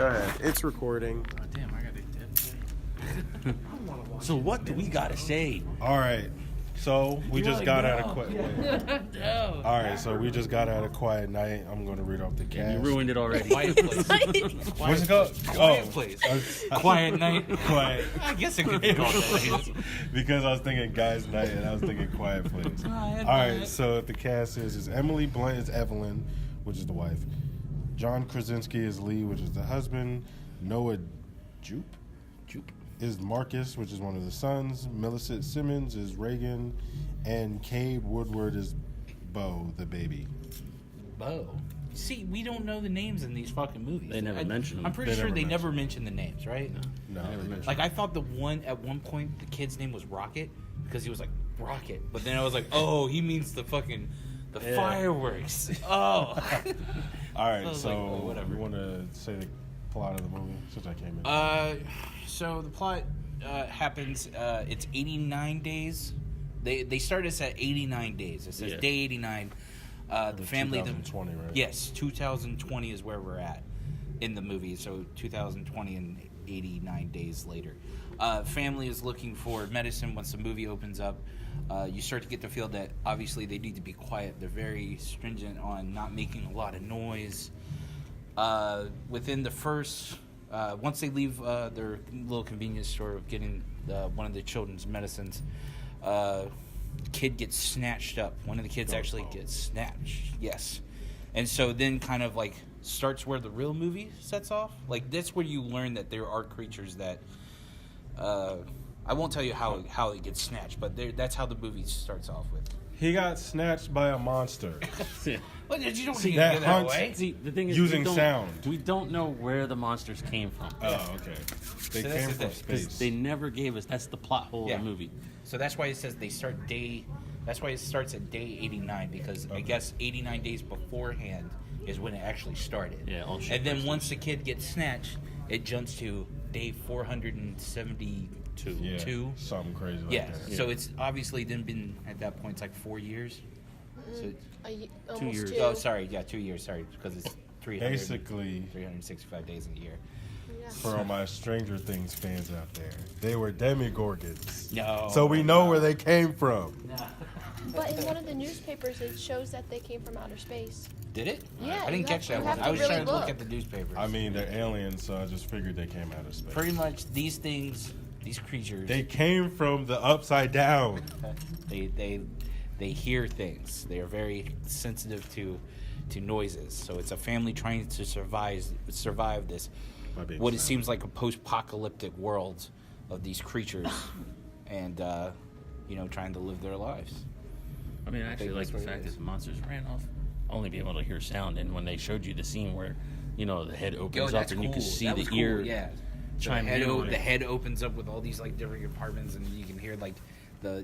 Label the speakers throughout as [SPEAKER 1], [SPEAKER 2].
[SPEAKER 1] Go ahead. It's recording.
[SPEAKER 2] Oh, damn, I got a dip.
[SPEAKER 3] So what do we gotta say?
[SPEAKER 4] All right. So we just got out of quiet.
[SPEAKER 2] No.
[SPEAKER 4] All right. So we just got out of Quiet Night. I'm going to read off the cast.
[SPEAKER 3] You ruined it already.
[SPEAKER 2] Quiet place.
[SPEAKER 4] What's it called?
[SPEAKER 2] Quiet place. Quiet night.
[SPEAKER 4] Quiet.
[SPEAKER 2] I guess it could be called that.
[SPEAKER 4] Because I was thinking Guys Night and I was thinking Quiet Place.
[SPEAKER 2] Quiet
[SPEAKER 4] All right.
[SPEAKER 2] Night.
[SPEAKER 4] So the cast is Emily Blunt is Evelyn, which is the wife. John Krasinski is Lee, which is the husband. Noah Jupe is Marcus, which is one of the sons. Millicent Simmons is Reagan, and Cade Woodward is Bo, the baby.
[SPEAKER 2] Bo. See, we don't know the names in these fucking movies.
[SPEAKER 3] They never mention them.
[SPEAKER 2] I'm pretty
[SPEAKER 4] They
[SPEAKER 2] sure
[SPEAKER 4] never
[SPEAKER 2] they
[SPEAKER 4] mention
[SPEAKER 2] never mention the names, right?
[SPEAKER 4] No,
[SPEAKER 3] Never mentioned.
[SPEAKER 2] Like I thought at one point the kid's name was Rocket because he was like Rocket, but then I was like, oh, he means the fireworks. Oh.
[SPEAKER 4] All right,
[SPEAKER 2] I was
[SPEAKER 4] so
[SPEAKER 2] like, oh, whatever.
[SPEAKER 4] you want to say the plot of the movie since I came in?
[SPEAKER 2] So the plot happens. It's 89 days. They start us at 89 days. It says
[SPEAKER 3] Yeah.
[SPEAKER 2] day 89. The family.
[SPEAKER 4] 2020, right?
[SPEAKER 2] Yes, 2020 is where we're at in the movie. So 2020 and 89 days later. Family is looking for medicine once the movie opens up. You start to get the feel that obviously they need to be quiet. They're very stringent on not making a lot of noise. Within the first, once they leave their little convenience store of getting one of the children's medicines, kid gets snatched up. One of the kids actually gets snatched. Yes. And so then kind of like starts where the real movie sets off. Like that's where you learn that there are creatures that I won't tell you how it gets snatched, but that's how the movie starts off with.
[SPEAKER 4] He got snatched by a monster.
[SPEAKER 2] Well, you don't
[SPEAKER 4] See,
[SPEAKER 2] see
[SPEAKER 4] that
[SPEAKER 2] it that
[SPEAKER 4] hunts-
[SPEAKER 2] way.
[SPEAKER 3] See, the thing is,
[SPEAKER 4] Using
[SPEAKER 3] we don't,
[SPEAKER 4] sound.
[SPEAKER 3] We don't know where the monsters came from.
[SPEAKER 4] Oh, okay. They
[SPEAKER 2] So that's
[SPEAKER 4] came
[SPEAKER 2] the
[SPEAKER 4] from
[SPEAKER 2] thing.
[SPEAKER 4] space.
[SPEAKER 3] They never gave us. That's the plot hole
[SPEAKER 2] Yeah.
[SPEAKER 3] of the movie.
[SPEAKER 2] So that's why it says they start day. That's why it starts at day 89 because I guess 89 days beforehand is when it actually started.
[SPEAKER 3] Yeah, all shit
[SPEAKER 2] and then
[SPEAKER 3] first.
[SPEAKER 2] once the kid gets snatched, it jumps to day 472.
[SPEAKER 4] Yeah, something crazy like
[SPEAKER 2] Yeah.
[SPEAKER 4] that.
[SPEAKER 2] So it's obviously then been at that point it's like 4 years. So
[SPEAKER 5] Almost
[SPEAKER 3] years.
[SPEAKER 5] two.
[SPEAKER 2] oh, sorry, yeah, 2 years. Sorry, because it's 365 days in a year.
[SPEAKER 5] Yeah.
[SPEAKER 4] For all my Stranger Things fans out there, they were demigorgons.
[SPEAKER 2] No.
[SPEAKER 4] So we know where they came from.
[SPEAKER 5] But in one of the newspapers, it shows that they came from outer space.
[SPEAKER 2] Did it?
[SPEAKER 5] Yeah,
[SPEAKER 2] I didn't
[SPEAKER 5] you
[SPEAKER 2] catch
[SPEAKER 5] have-
[SPEAKER 2] that
[SPEAKER 5] you
[SPEAKER 2] one.
[SPEAKER 5] have
[SPEAKER 2] I
[SPEAKER 5] to
[SPEAKER 2] was
[SPEAKER 5] really
[SPEAKER 2] trying to look
[SPEAKER 5] look.
[SPEAKER 2] at the newspapers.
[SPEAKER 4] I mean, they're aliens, so I just figured they came out of space.
[SPEAKER 2] pretty much these things, these creatures.
[SPEAKER 4] They came from the upside down.
[SPEAKER 2] They hear things. They are very sensitive to noises. So it's a family trying to survive this
[SPEAKER 4] By being
[SPEAKER 2] what it
[SPEAKER 4] silent.
[SPEAKER 2] seems like a post-apocalyptic world of these creatures, and trying to live their lives.
[SPEAKER 3] I mean, I actually
[SPEAKER 2] think
[SPEAKER 3] like
[SPEAKER 2] that's
[SPEAKER 3] the
[SPEAKER 2] what it
[SPEAKER 3] fact
[SPEAKER 2] is.
[SPEAKER 3] that the monsters ran off, only being able to hear sound. And when they showed you the scene where, the head opens up and you can see
[SPEAKER 2] That
[SPEAKER 3] the
[SPEAKER 2] was cool,
[SPEAKER 3] ear
[SPEAKER 2] yeah. So
[SPEAKER 3] chime in.
[SPEAKER 2] the head opens up with all these like different compartments, and you can hear like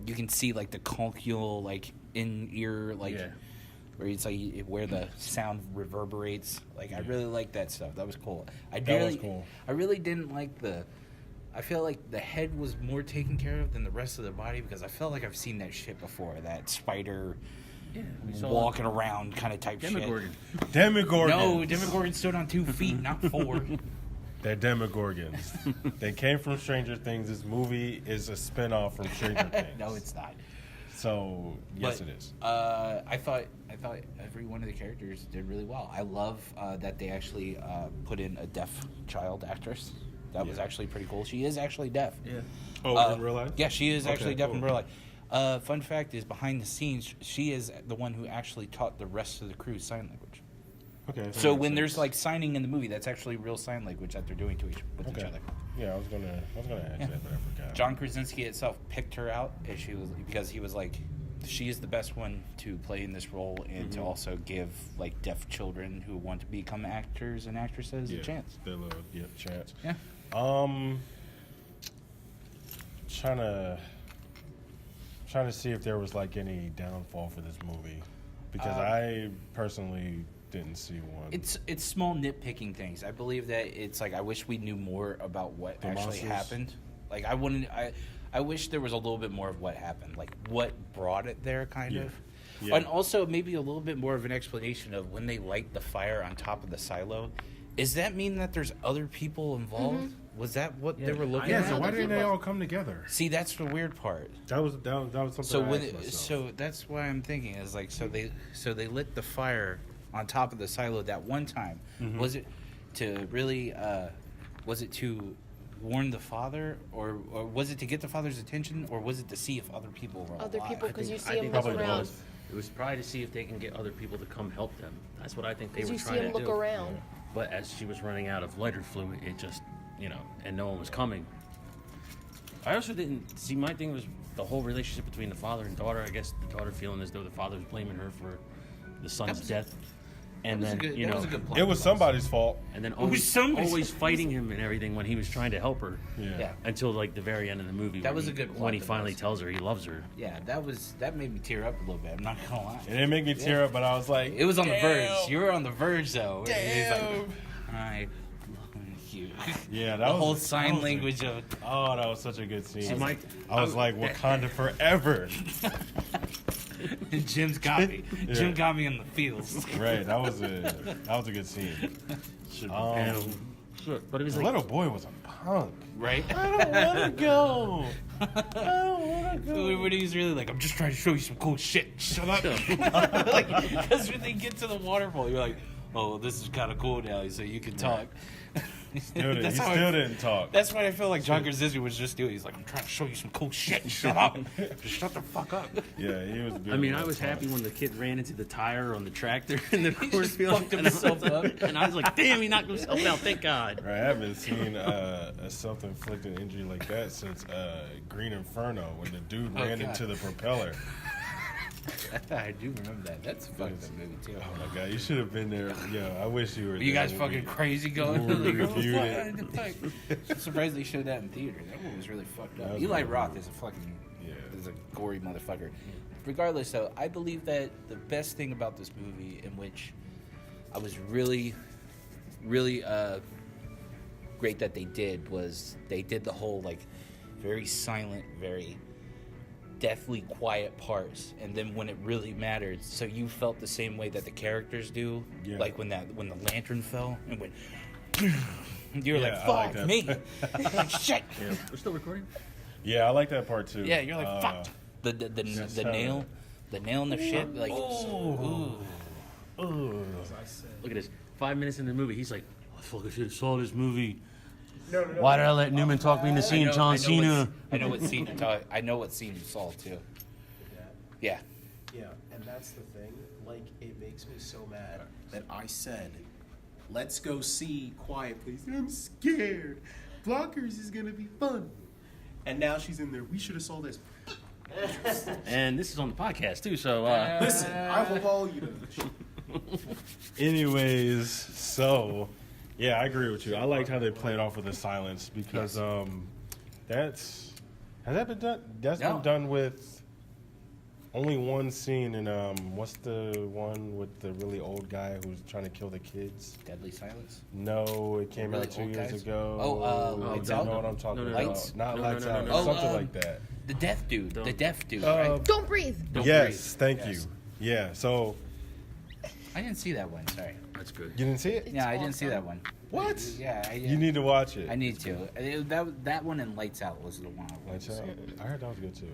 [SPEAKER 2] you can see like the conchial like in ear like.
[SPEAKER 3] Yeah.
[SPEAKER 2] Where it's like where the sound reverberates. Like I really like that stuff. That was cool.
[SPEAKER 4] was cool.
[SPEAKER 2] I really didn't like I feel like the head was more taken care of than the rest of the body because I felt like I've seen that shit before. That spider walking around kind of type
[SPEAKER 3] Demogorgon.
[SPEAKER 4] Demigorgons.
[SPEAKER 2] shit. No, Demogorgon stood on 2 feet, not 4.
[SPEAKER 4] They're demigorgons. They came from Stranger Things. This movie is a spin-off from Stranger Things.
[SPEAKER 2] No, it's not.
[SPEAKER 4] So, yes,
[SPEAKER 2] But,
[SPEAKER 4] it is.
[SPEAKER 2] I thought every one of the characters did really well. I love that they actually put in a deaf child actress. That was
[SPEAKER 4] Yeah.
[SPEAKER 2] actually pretty cool. She is actually deaf.
[SPEAKER 3] Yeah.
[SPEAKER 4] Oh, in real life?
[SPEAKER 2] Yeah, she is actually
[SPEAKER 4] Okay,
[SPEAKER 2] deaf
[SPEAKER 4] cool.
[SPEAKER 2] in real life. Fun fact is, behind the scenes, she is the one who actually taught the rest of the crew sign language.
[SPEAKER 4] Okay. that
[SPEAKER 2] So
[SPEAKER 4] makes
[SPEAKER 2] when
[SPEAKER 4] sense.
[SPEAKER 2] there's like signing in the movie, that's actually real sign language that they're doing with each
[SPEAKER 4] Okay.
[SPEAKER 2] other.
[SPEAKER 4] Yeah, I was gonna ask
[SPEAKER 2] Yeah.
[SPEAKER 4] that, but I forgot.
[SPEAKER 2] John Krasinski itself picked her out because he was like, she is the best one to play in this role and to also give like deaf children who want to become actors and actresses a chance.
[SPEAKER 4] Their little chance.
[SPEAKER 2] Yeah.
[SPEAKER 4] Trying to see if there was like any downfall for this movie because I personally didn't see one.
[SPEAKER 2] It's small nitpicking things. I believe that it's like I wish we knew more about what
[SPEAKER 4] The
[SPEAKER 2] actually
[SPEAKER 4] monsters?
[SPEAKER 2] happened. Like I wish there was a little bit more of what happened, like what brought it there, kind of.
[SPEAKER 4] Yeah.
[SPEAKER 2] And also maybe a little bit more of an explanation of when they light the fire on top of the silo, Is that mean that there's other people involved? Was that what they were looking
[SPEAKER 4] Yeah,
[SPEAKER 2] at?
[SPEAKER 4] so why didn't they all come together?
[SPEAKER 2] See, that's the weird part.
[SPEAKER 4] That was something.
[SPEAKER 2] So
[SPEAKER 4] I
[SPEAKER 2] when
[SPEAKER 4] asked myself.
[SPEAKER 2] so that's why I'm thinking is like so they lit the fire on top of the silo that one time.
[SPEAKER 4] Mm-hmm.
[SPEAKER 2] Was it to really was it to warn the father or was it to get the father's attention or was it to see if other people were
[SPEAKER 5] Other
[SPEAKER 2] alive?
[SPEAKER 5] people, because you
[SPEAKER 3] I
[SPEAKER 5] see them
[SPEAKER 3] think
[SPEAKER 5] look
[SPEAKER 4] probably
[SPEAKER 5] around.
[SPEAKER 4] both.
[SPEAKER 3] It was probably to see if they can get other people to come help them. That's what I think they
[SPEAKER 5] Because
[SPEAKER 3] were
[SPEAKER 5] you see
[SPEAKER 3] trying
[SPEAKER 5] them
[SPEAKER 3] to
[SPEAKER 5] look
[SPEAKER 3] do.
[SPEAKER 5] around.
[SPEAKER 3] But as she was running out of lighter fluid, it just, and no one was coming. I also didn't see. My thing was the whole relationship between the father and daughter. I guess the daughter feeling as though the father was blaming her for the son's death, and then
[SPEAKER 2] that was a good plot
[SPEAKER 4] it was
[SPEAKER 2] device.
[SPEAKER 4] somebody's fault.
[SPEAKER 3] and then
[SPEAKER 2] was somebody's-
[SPEAKER 3] always fighting him and everything when he was trying to help her.
[SPEAKER 2] Yeah.
[SPEAKER 3] Until like the very end of the movie.
[SPEAKER 2] That
[SPEAKER 3] when
[SPEAKER 2] was
[SPEAKER 3] he-
[SPEAKER 2] a good plot
[SPEAKER 3] when he finally
[SPEAKER 2] device.
[SPEAKER 3] tells her he loves her.
[SPEAKER 2] Yeah, that made me tear up a little bit. I'm not gonna lie.
[SPEAKER 4] It didn't make me tear up, but I was like,
[SPEAKER 2] It was on the
[SPEAKER 4] damn.
[SPEAKER 2] verge. You were on the verge though. He's like,
[SPEAKER 4] Damn.
[SPEAKER 2] I love you.
[SPEAKER 4] Yeah, that
[SPEAKER 2] the
[SPEAKER 4] was
[SPEAKER 2] whole
[SPEAKER 4] that
[SPEAKER 2] sign
[SPEAKER 4] was a-
[SPEAKER 2] language of
[SPEAKER 4] Oh, that was such a good scene.
[SPEAKER 3] See, Mike,
[SPEAKER 4] I was like, Wakanda forever.
[SPEAKER 2] Jim's got me.
[SPEAKER 4] Yeah.
[SPEAKER 2] Jim got me in the feels.
[SPEAKER 4] Right, that was a good scene.
[SPEAKER 3] Should but it was
[SPEAKER 4] The
[SPEAKER 3] like
[SPEAKER 4] little boy was a punk.
[SPEAKER 2] Right?
[SPEAKER 4] I don't want to go. I don't want to go.
[SPEAKER 2] When he's really like, I'm just trying to show you some cool shit. Shut up. Because when they get to the waterfall, you're like, oh, this is kind of cool now, so you can talk.
[SPEAKER 4] He still
[SPEAKER 2] That's how
[SPEAKER 4] didn't talk.
[SPEAKER 2] That's what I feel like John Krasinski was just doing. He's like, I'm trying to show you some cool shit. Shut up. Just shut the fuck up.
[SPEAKER 4] Yeah, he was.
[SPEAKER 3] I mean, I was happy when the kid ran into the tire on the tractor in the
[SPEAKER 2] just
[SPEAKER 3] cornfield.
[SPEAKER 2] fucked himself up.
[SPEAKER 3] And I was like, damn, he knocked himself out. Thank God.
[SPEAKER 4] Right, I haven't seen a self-inflicted injury like that since Green Inferno when the dude ran
[SPEAKER 2] God.
[SPEAKER 4] into the propeller.
[SPEAKER 2] I do remember that. That's a fucked up movie, too.
[SPEAKER 4] Oh my god, you should have been there. Yo, I wish you were.
[SPEAKER 2] You
[SPEAKER 4] there
[SPEAKER 2] guys
[SPEAKER 4] when
[SPEAKER 2] fucking
[SPEAKER 4] we-
[SPEAKER 2] crazy going.
[SPEAKER 4] when we
[SPEAKER 2] Like, oh,
[SPEAKER 4] reviewed
[SPEAKER 2] fuck,
[SPEAKER 4] it.
[SPEAKER 2] I had to fight. I'm surprised they showed that in theater. That one was really fucked
[SPEAKER 4] That
[SPEAKER 2] up.
[SPEAKER 4] was
[SPEAKER 2] Eli
[SPEAKER 4] really
[SPEAKER 2] Roth
[SPEAKER 4] weird.
[SPEAKER 2] is a fucking
[SPEAKER 4] Yeah.
[SPEAKER 2] is a gory motherfucker. Regardless, though, I believe that the best thing about this movie, in which I was really, really great that they did, was they did the whole like very silent, very deathly quiet parts, and then when it really mattered, so you felt the same way that the characters do,
[SPEAKER 4] Yeah.
[SPEAKER 2] like when the lantern fell and went. You're
[SPEAKER 4] Yeah,
[SPEAKER 2] like,
[SPEAKER 4] I like
[SPEAKER 2] fuck
[SPEAKER 4] that.
[SPEAKER 2] me, like, shit.
[SPEAKER 3] Yeah, we're still recording?
[SPEAKER 4] Yeah, I like that part too.
[SPEAKER 2] Yeah, you're like, fuck. The
[SPEAKER 4] that's
[SPEAKER 2] the
[SPEAKER 4] how-
[SPEAKER 2] nail, the nail in the shit, like, ooh.
[SPEAKER 4] Ooh.
[SPEAKER 3] Look at this. 5 minutes into the movie, he's like, I fucking should have saw this movie.
[SPEAKER 4] No.
[SPEAKER 3] Why did I let Newman talk me into seeing John Cena?
[SPEAKER 2] I know what scene you talk. I know what scene you saw too. Yeah.
[SPEAKER 1] Yeah, and that's the thing. Like, it makes me so mad that I said, let's go see Quiet Please. I'm scared. Blockers is gonna be fun. And now she's in there. We should have saw this.
[SPEAKER 3] And this is on the podcast, too, so...
[SPEAKER 1] Listen, I will follow you to the
[SPEAKER 4] Anyways, so yeah, I agree with you. I liked how they played off with the silence because has that been done? That's
[SPEAKER 2] No.
[SPEAKER 4] been done with only one scene in what's the one with the really old guy who's trying to kill the kids?
[SPEAKER 2] Deadly Silence.
[SPEAKER 4] No, it came
[SPEAKER 2] Really
[SPEAKER 4] out 2
[SPEAKER 2] old
[SPEAKER 4] years
[SPEAKER 2] guys?
[SPEAKER 4] ago.
[SPEAKER 2] Oh, Lights
[SPEAKER 4] you
[SPEAKER 2] Out?
[SPEAKER 4] know what I'm talking
[SPEAKER 3] No,
[SPEAKER 4] about?
[SPEAKER 2] Lights?
[SPEAKER 4] Not
[SPEAKER 3] No,
[SPEAKER 4] Lights
[SPEAKER 3] no, no,
[SPEAKER 4] Out.
[SPEAKER 3] no,
[SPEAKER 2] no.
[SPEAKER 4] Something
[SPEAKER 2] Oh,
[SPEAKER 4] like that.
[SPEAKER 2] The deaf dude. The deaf dude.
[SPEAKER 4] Uh,
[SPEAKER 2] Right?
[SPEAKER 5] Don't breathe.
[SPEAKER 2] Don't
[SPEAKER 4] Yes,
[SPEAKER 2] breathe.
[SPEAKER 4] thank
[SPEAKER 2] Yes.
[SPEAKER 4] you. Yeah, so
[SPEAKER 2] I didn't see that one. Sorry.
[SPEAKER 3] That's good.
[SPEAKER 4] you didn't see it?
[SPEAKER 2] Yeah, I didn't see that one.
[SPEAKER 4] What?
[SPEAKER 2] Yeah,
[SPEAKER 4] You need to watch it.
[SPEAKER 2] I need to. That one and Lights Out was the one I wanted
[SPEAKER 4] Lights
[SPEAKER 2] to
[SPEAKER 4] Out.
[SPEAKER 2] see.
[SPEAKER 4] I heard that was good too.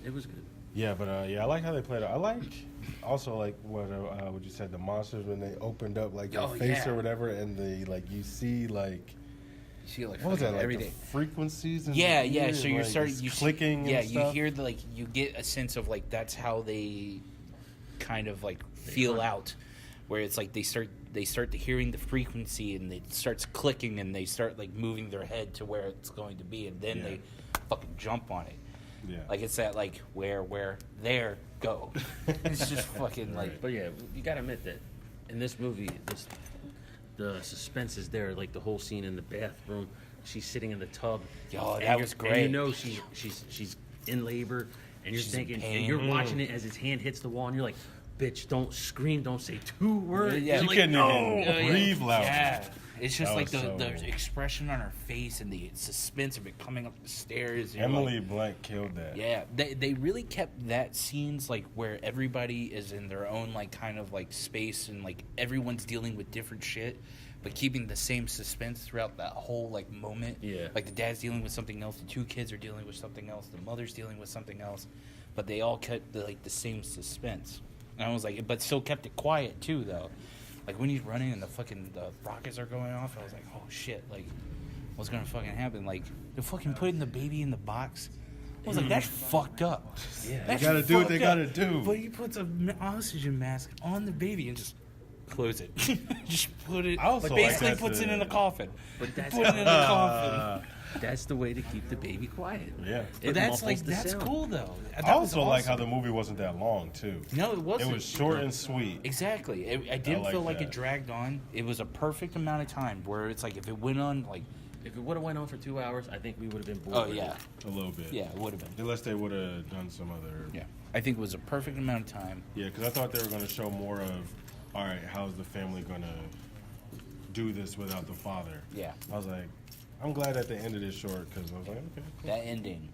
[SPEAKER 3] It was good.
[SPEAKER 4] Yeah, but yeah, I like how they played it. I like also like what you said, the monsters when they opened up like their
[SPEAKER 2] Oh,
[SPEAKER 4] face
[SPEAKER 2] yeah.
[SPEAKER 4] or whatever, and they like you see like
[SPEAKER 2] You see like
[SPEAKER 4] what was that like
[SPEAKER 2] everything.
[SPEAKER 4] the frequencies? And
[SPEAKER 2] Yeah,
[SPEAKER 4] the
[SPEAKER 2] yeah.
[SPEAKER 4] ear
[SPEAKER 2] So
[SPEAKER 4] and,
[SPEAKER 2] you're
[SPEAKER 4] like,
[SPEAKER 2] starting,
[SPEAKER 4] it's
[SPEAKER 2] you
[SPEAKER 4] clicking.
[SPEAKER 2] Yeah,
[SPEAKER 4] and
[SPEAKER 2] you
[SPEAKER 4] stuff.
[SPEAKER 2] hear the like, you get a sense of like that's how they kind of like feel out, where it's like they start to hearing the frequency and it starts clicking and they start like moving their head to where it's going to be and then
[SPEAKER 4] Yeah.
[SPEAKER 2] they fucking jump on it.
[SPEAKER 4] Yeah,
[SPEAKER 2] Like it's that like where there go. It's just fucking like
[SPEAKER 3] But yeah, you gotta admit that in this movie, the suspense is there. Like the whole scene in the bathroom, she's sitting in the tub.
[SPEAKER 2] Yo,
[SPEAKER 3] and
[SPEAKER 2] that
[SPEAKER 3] you're-
[SPEAKER 2] was
[SPEAKER 3] And
[SPEAKER 2] great.
[SPEAKER 3] you know she's in labor, and you're
[SPEAKER 2] She's in
[SPEAKER 3] thinking,
[SPEAKER 2] pain.
[SPEAKER 3] and you're watching it as his hand hits the wall, and you're like, "Bitch, don't scream, don't say 2 words."
[SPEAKER 2] Yeah.
[SPEAKER 3] You're
[SPEAKER 4] she
[SPEAKER 3] like,
[SPEAKER 4] couldn't
[SPEAKER 3] "No."
[SPEAKER 4] even breathe loud.
[SPEAKER 2] Yeah, it's just
[SPEAKER 4] That
[SPEAKER 2] like
[SPEAKER 4] was
[SPEAKER 2] the
[SPEAKER 4] so-
[SPEAKER 2] expression on her face and the suspense of it coming up the stairs. You're
[SPEAKER 4] Emily
[SPEAKER 2] like,
[SPEAKER 4] Blunt killed that.
[SPEAKER 2] yeah, they really kept that scenes like where everybody is in their own like kind of like space and like everyone's dealing with different shit, but keeping the same suspense throughout that whole like moment.
[SPEAKER 3] Yeah.
[SPEAKER 2] Like the dad's dealing with something else, the two kids are dealing with something else, the mother's dealing with something else, but they all kept the same suspense. And I was like, but still kept it quiet too, though. Like when he's running and the rockets are going off, I was like, oh shit, like what's gonna fucking happen? Like they're fucking putting the baby in the box. I was like, that's fucked up.
[SPEAKER 3] Yeah.
[SPEAKER 2] That's
[SPEAKER 4] They gotta do what
[SPEAKER 2] fucked
[SPEAKER 4] they
[SPEAKER 2] up.
[SPEAKER 4] gotta do.
[SPEAKER 2] But he puts an oxygen mask on the baby and just close it. Just put it.
[SPEAKER 4] I also
[SPEAKER 2] Like
[SPEAKER 4] like
[SPEAKER 2] basically
[SPEAKER 4] that
[SPEAKER 2] puts it
[SPEAKER 4] the-
[SPEAKER 2] in a coffin.
[SPEAKER 3] But that's
[SPEAKER 2] Put it in a coffin.
[SPEAKER 3] That's the way to keep the baby quiet.
[SPEAKER 4] Yeah.
[SPEAKER 2] But
[SPEAKER 3] It
[SPEAKER 2] that's
[SPEAKER 3] muffles the
[SPEAKER 2] that's
[SPEAKER 3] sound.
[SPEAKER 2] cool though. That
[SPEAKER 4] I
[SPEAKER 2] was
[SPEAKER 4] also like how
[SPEAKER 2] awesome.
[SPEAKER 4] the movie wasn't that long too.
[SPEAKER 2] No, it wasn't.
[SPEAKER 4] It was short and sweet.
[SPEAKER 2] Exactly. I didn't
[SPEAKER 4] like
[SPEAKER 2] feel like
[SPEAKER 4] that.
[SPEAKER 2] it dragged on. It was a perfect amount of time where it's like if it went on like,
[SPEAKER 3] If it would have went on for 2 hours, I think we would have been bored.
[SPEAKER 2] oh
[SPEAKER 3] with
[SPEAKER 2] yeah,
[SPEAKER 3] it.
[SPEAKER 4] A little bit.
[SPEAKER 2] yeah, it would have been.
[SPEAKER 4] Unless they would have done some other.
[SPEAKER 2] Yeah, I think it was a perfect amount of time.
[SPEAKER 4] Yeah, because I thought they were going to show more of, all right, how's the family going to do this without the father?
[SPEAKER 2] Yeah.
[SPEAKER 4] I was like, I'm glad that they ended it short because I was like, okay, cool.
[SPEAKER 2] That ending,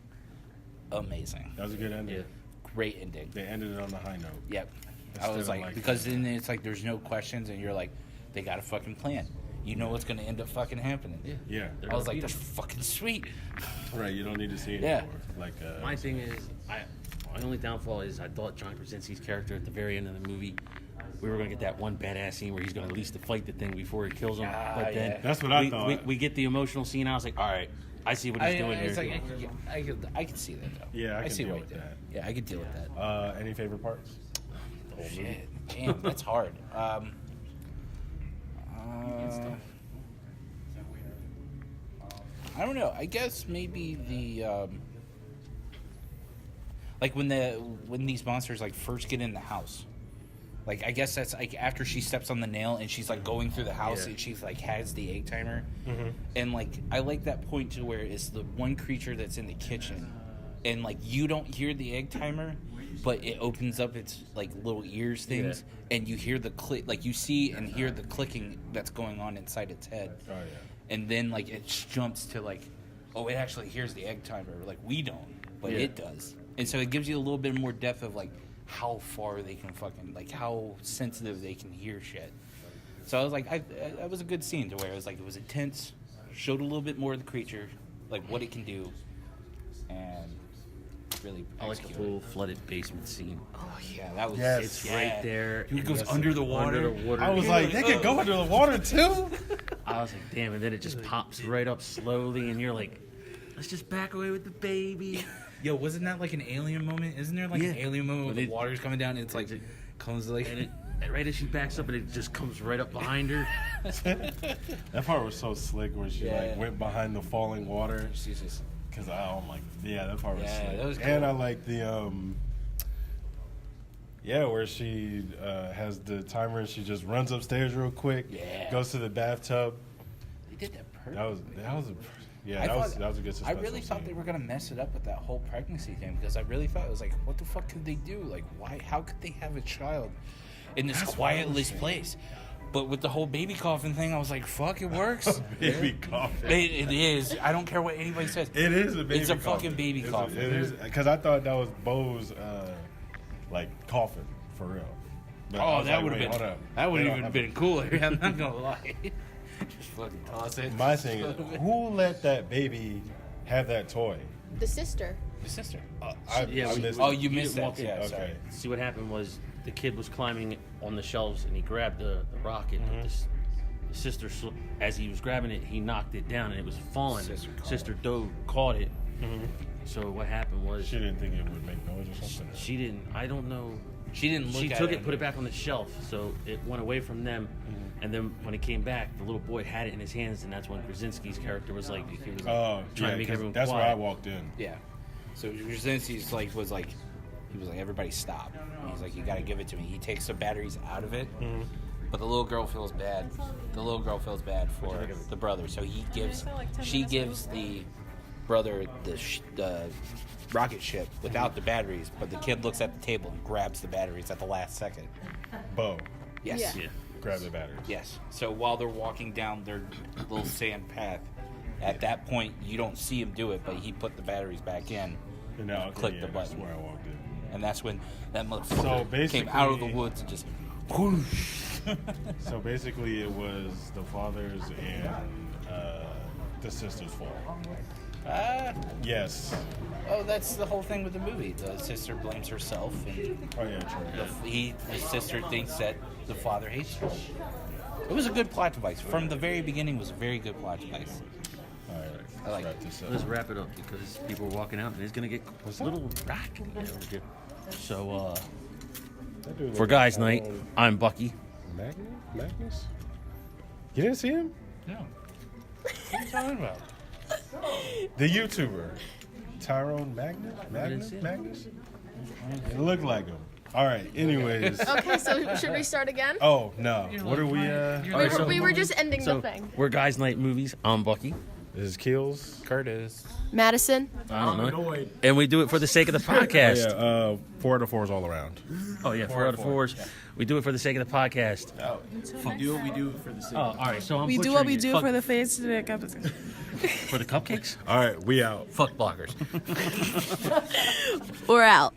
[SPEAKER 2] amazing.
[SPEAKER 4] That was a good ending.
[SPEAKER 3] Yeah.
[SPEAKER 2] Great ending.
[SPEAKER 4] They ended it on the high note.
[SPEAKER 2] Yep.
[SPEAKER 4] I
[SPEAKER 2] I was
[SPEAKER 4] still
[SPEAKER 2] like,
[SPEAKER 4] like
[SPEAKER 2] because
[SPEAKER 4] that.
[SPEAKER 2] then it's like there's no questions, and you're like, they got a fucking plan. You know what's gonna end up fucking happening.
[SPEAKER 3] Yeah.
[SPEAKER 4] Yeah.
[SPEAKER 3] They're
[SPEAKER 2] I was
[SPEAKER 3] gonna
[SPEAKER 2] like,
[SPEAKER 3] beat
[SPEAKER 2] that's
[SPEAKER 3] him.
[SPEAKER 2] fucking sweet.
[SPEAKER 4] Right, you don't need to see it
[SPEAKER 2] Yeah.
[SPEAKER 4] anymore. Like,
[SPEAKER 3] My thing is, my only downfall is I thought John Krasinski's character at the very end of the movie, we were going to get that one badass scene where he's going to at least fight the thing before he kills him.
[SPEAKER 2] Ah,
[SPEAKER 3] But then
[SPEAKER 2] yeah.
[SPEAKER 4] That's what I thought.
[SPEAKER 3] We get the emotional scene. I was like, all right, I see what he's doing
[SPEAKER 2] it's
[SPEAKER 3] here.
[SPEAKER 2] like, I can see that though.
[SPEAKER 4] Yeah, I can
[SPEAKER 2] see
[SPEAKER 4] deal
[SPEAKER 2] what
[SPEAKER 4] with
[SPEAKER 2] he did.
[SPEAKER 4] that.
[SPEAKER 2] Yeah, I could deal with that.
[SPEAKER 4] any favorite parts?
[SPEAKER 2] Shit, damn, that's hard. I don't know. I guess maybe the like when these monsters like first get in the house. Like I guess that's like after she steps on the nail and she's like going through the house
[SPEAKER 3] Yeah.
[SPEAKER 2] and she's like has the egg timer, and like I like that point to where it's the one creature that's in the kitchen, and like you don't hear the egg timer, but it opens up its like little ears things, and you hear the click, like you see and hear the clicking that's going on inside its head,
[SPEAKER 4] Oh, yeah.
[SPEAKER 2] and then like it jumps to like, oh, it actually hears the egg timer, like we don't, but
[SPEAKER 3] Yeah.
[SPEAKER 2] it does, and so it gives you a little bit more depth of like how far they can fucking like how sensitive they can hear shit. So I was like, that was a good scene to where it was like it was intense, showed a little bit more of the creature, like what it can do, and really.
[SPEAKER 3] I like the
[SPEAKER 2] executed.
[SPEAKER 3] full flooded basement scene.
[SPEAKER 2] Oh yeah, that was.
[SPEAKER 4] Yes.
[SPEAKER 3] It's
[SPEAKER 2] yeah.
[SPEAKER 3] right there.
[SPEAKER 2] Dude, it goes
[SPEAKER 3] It's
[SPEAKER 2] under the water.
[SPEAKER 3] Under the water.
[SPEAKER 4] I was like, they could go under the water too?
[SPEAKER 3] I was like, damn, and then it just pops right up slowly, and you're like, let's just back away with the baby.
[SPEAKER 2] Yo, wasn't that like an alien moment? Isn't there like an
[SPEAKER 3] Yeah.
[SPEAKER 2] alien moment where
[SPEAKER 3] When
[SPEAKER 2] the
[SPEAKER 3] it-
[SPEAKER 2] water's coming down and it's like
[SPEAKER 3] it-
[SPEAKER 2] comes like
[SPEAKER 3] And right as she backs up, and it just comes right up behind her.
[SPEAKER 4] That part was so slick when she
[SPEAKER 2] Yeah.
[SPEAKER 4] like went behind the falling water.
[SPEAKER 2] she's just
[SPEAKER 4] Cause I'm like, yeah, that part was
[SPEAKER 2] Yeah,
[SPEAKER 4] slick.
[SPEAKER 2] that was
[SPEAKER 4] And
[SPEAKER 2] cool.
[SPEAKER 4] I like the where she has the timer and she just runs upstairs real quick.
[SPEAKER 2] Yeah.
[SPEAKER 4] Goes to the bathtub.
[SPEAKER 2] they did that perfect.
[SPEAKER 4] That was
[SPEAKER 2] I
[SPEAKER 4] that
[SPEAKER 2] thought-
[SPEAKER 4] was a good.
[SPEAKER 2] I really
[SPEAKER 4] suspenseful
[SPEAKER 2] thought
[SPEAKER 4] scene.
[SPEAKER 2] they were gonna mess it up with that whole pregnancy thing because I really thought it was like, what the fuck could they do? Like, why? How could they have a child in this quietless place? But with the whole baby coffin thing, I was like, fuck, it works.
[SPEAKER 4] baby coffin.
[SPEAKER 2] It is. I don't care what anybody says.
[SPEAKER 4] It is a baby.
[SPEAKER 2] It's a
[SPEAKER 4] coffin.
[SPEAKER 2] fucking baby coffin.
[SPEAKER 4] It is because I thought that was Bo's like coffin for real. But I
[SPEAKER 2] Oh,
[SPEAKER 4] was
[SPEAKER 2] that
[SPEAKER 4] like,
[SPEAKER 2] would have
[SPEAKER 4] wait,
[SPEAKER 2] been.
[SPEAKER 4] hold up.
[SPEAKER 2] That would
[SPEAKER 4] They
[SPEAKER 2] have
[SPEAKER 4] don't
[SPEAKER 2] even
[SPEAKER 4] have
[SPEAKER 2] been cooler. I'm not gonna lie. Just fucking toss it.
[SPEAKER 4] My thing is, who let that baby have that toy?
[SPEAKER 5] The sister.
[SPEAKER 2] The sister.
[SPEAKER 4] I
[SPEAKER 3] we-
[SPEAKER 4] missed
[SPEAKER 2] Oh,
[SPEAKER 4] it.
[SPEAKER 2] you
[SPEAKER 3] He
[SPEAKER 2] missed
[SPEAKER 3] didn't
[SPEAKER 2] that.
[SPEAKER 3] walk in.
[SPEAKER 2] Yeah, sorry.
[SPEAKER 4] Okay.
[SPEAKER 3] See, what happened was the kid was climbing on the shelves, and he grabbed the rocket.
[SPEAKER 2] Mm-hmm.
[SPEAKER 3] But the sister, as he was grabbing it, he knocked it down, and it was falling.
[SPEAKER 2] Sister caught
[SPEAKER 3] Doe caught it. So what happened was
[SPEAKER 4] She didn't think it would make noise or something.
[SPEAKER 3] she didn't. I don't know.
[SPEAKER 2] She didn't look
[SPEAKER 3] She
[SPEAKER 2] at
[SPEAKER 3] took
[SPEAKER 2] it.
[SPEAKER 3] it, put it back on the shelf, so it went away from them. And then when it came back, the little boy had it in his hands, and that's when Krasinski's character was like, he was like
[SPEAKER 4] Oh,
[SPEAKER 3] trying
[SPEAKER 4] yeah,
[SPEAKER 3] to make
[SPEAKER 4] 'cause
[SPEAKER 3] everyone
[SPEAKER 4] that's
[SPEAKER 3] quiet.
[SPEAKER 4] where I walked in.
[SPEAKER 2] Yeah. So Krasinski's like he was like, everybody stop. And he's like, you gotta give it to me. He takes the batteries out of it, but the little girl feels bad. The little girl feels bad for the brother, so she gives the brother the rocket ship without the batteries, but the kid looks at the table and grabs the batteries at the last second.
[SPEAKER 4] Bo,
[SPEAKER 2] Yes.
[SPEAKER 5] Yeah.
[SPEAKER 3] Yeah.
[SPEAKER 4] grab the batteries.
[SPEAKER 2] Yes. So while they're walking down their little sand path, at that point you don't see him do it, but he put the batteries back in,
[SPEAKER 4] And now, okay,
[SPEAKER 2] click
[SPEAKER 4] yeah,
[SPEAKER 2] the
[SPEAKER 4] that's
[SPEAKER 2] button,
[SPEAKER 4] where I walked in.
[SPEAKER 2] and that's when that
[SPEAKER 4] So
[SPEAKER 2] motherfucker
[SPEAKER 4] basically-
[SPEAKER 2] came out of the woods and just whoosh.
[SPEAKER 4] So basically, it was the father's and the sister's fault. Yes.
[SPEAKER 2] Oh, that's the whole thing with the movie. The sister blames herself, and
[SPEAKER 4] Oh yeah, true.
[SPEAKER 2] the sister thinks that the father hates her. It was a good plot device. From the very beginning, it was a very good plot device.
[SPEAKER 4] All right,
[SPEAKER 2] I like
[SPEAKER 4] wrap
[SPEAKER 2] it.
[SPEAKER 4] this up.
[SPEAKER 3] Let's wrap it up because people are walking out and it's gonna get a little rocky over here. So
[SPEAKER 4] That dude
[SPEAKER 3] for
[SPEAKER 4] look
[SPEAKER 3] guys'
[SPEAKER 4] like
[SPEAKER 3] night,
[SPEAKER 4] Tyrone
[SPEAKER 3] I'm Bucky.
[SPEAKER 4] Magnus? You didn't see him?
[SPEAKER 2] No. What are you talking about?
[SPEAKER 4] The YouTuber. Tyrone Magnus?
[SPEAKER 3] see him.
[SPEAKER 4] Magnus? It looked like him. All right, anyways.
[SPEAKER 5] Okay, so should we start again?
[SPEAKER 4] Oh, no. What are we,
[SPEAKER 5] We were just ending
[SPEAKER 3] So
[SPEAKER 5] the thing.
[SPEAKER 3] we're guys' night movies. I'm Bucky.
[SPEAKER 4] This is Keels.
[SPEAKER 2] Curtis.
[SPEAKER 5] Madison.
[SPEAKER 3] I don't know. And we do it for the sake of the podcast.
[SPEAKER 4] Yeah, 4 out of 4 is all around.
[SPEAKER 3] Oh yeah, 4 out of 4s. We do it for the sake of the podcast.
[SPEAKER 1] We do what we do for the sake.
[SPEAKER 3] Oh, all right. So I'm
[SPEAKER 6] We do what we
[SPEAKER 3] butchering
[SPEAKER 6] do
[SPEAKER 3] it.
[SPEAKER 6] for the Facebook episode.
[SPEAKER 3] For the cupcakes.
[SPEAKER 4] All right, we out.
[SPEAKER 3] Fuck bloggers.
[SPEAKER 6] We're out.